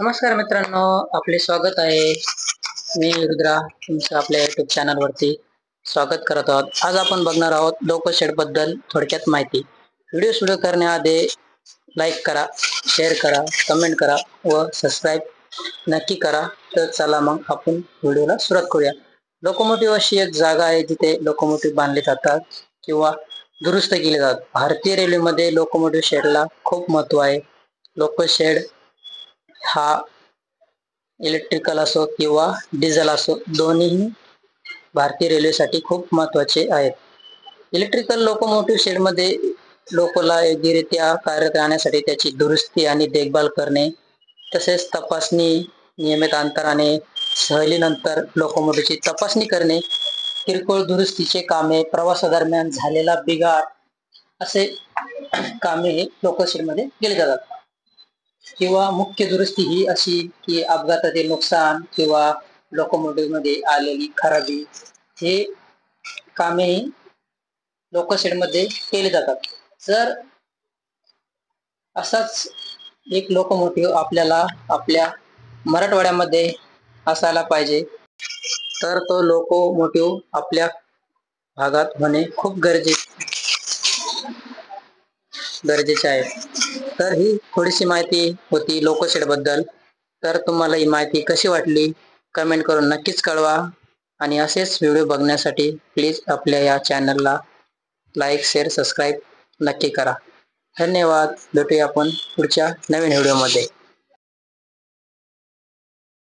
नमस्कार मित्रांनो, आपले स्वागत आहे. मी रुद्रा तुमचं आपल्या युट्यूब चॅनलवरती स्वागत करत आहोत. आज आपण बघणार आहोत लोकशेड बद्दल थोडक्यात माहिती. व्हिडिओ सुरू करण्याआधी लाईक करा, शेअर करा, कमेंट करा व सबस्क्राईब नक्की करा. तर चला मग आपण व्हिडिओला सुरुवात करूया. लोकोमोटिव्ह अशी एक जागा आहे जिथे लोकोमोटिव्ह बांधले जातात किंवा दुरुस्त केले जातात. भारतीय रेल्वेमध्ये लोकोमोटिव्ह शेडला खूप महत्त्व आहे. लोकोशेड हा इलेक्ट्रिकल असो किंवा डिझेल असो दोन्ही भारतीय रेल्वेसाठी खूप महत्त्वाचे आहेत. इलेक्ट्रिकल लोकोमोटिव्ह शेडमध्ये लोकोला योग्यरित्या कार्यरत राहण्यासाठी त्याची दुरुस्ती आणि देखभाल करणे, तसेच तपासणी, नियमित अंतराने सहलीनंतर लोकोमोटिव्हची तपासणी करणे, किरकोळ दुरुस्तीचे कामे, प्रवासादरम्यान झालेला बिघाड असे कामे हे लोकोशेडमध्ये केले जातात. किंवा मुख्य दुरुस्ती ही अशी की अपघातातील नुकसान किंवा लोकोमोटिव्ह मध्ये आलेली खराबी हे कामे लोकोशेड मध्ये केले जातात. जर असाच एक लोकोमोटिव्ह आपल्याला आपल्या मराठवाड्यामध्ये असायला पाहिजे, तर तो लोकोमोटिव्ह आपल्या भागात होणे खूप गरजेचे आहे. तर ही थोडीशी माहिती होती लोकोशेड बद्दल. तर तुम्हाला ही माहिती कशी वाटली कमेंट करून नक्कीच कळवा आणि असेच व्हिडिओ बघण्यासाठी प्लीज आपल्या या चॅनलला लाईक, शेअर, सबस्क्राईब नक्की करा. धन्यवाद. भेटूया आपण पुढच्या नवीन व्हिडिओमध्ये.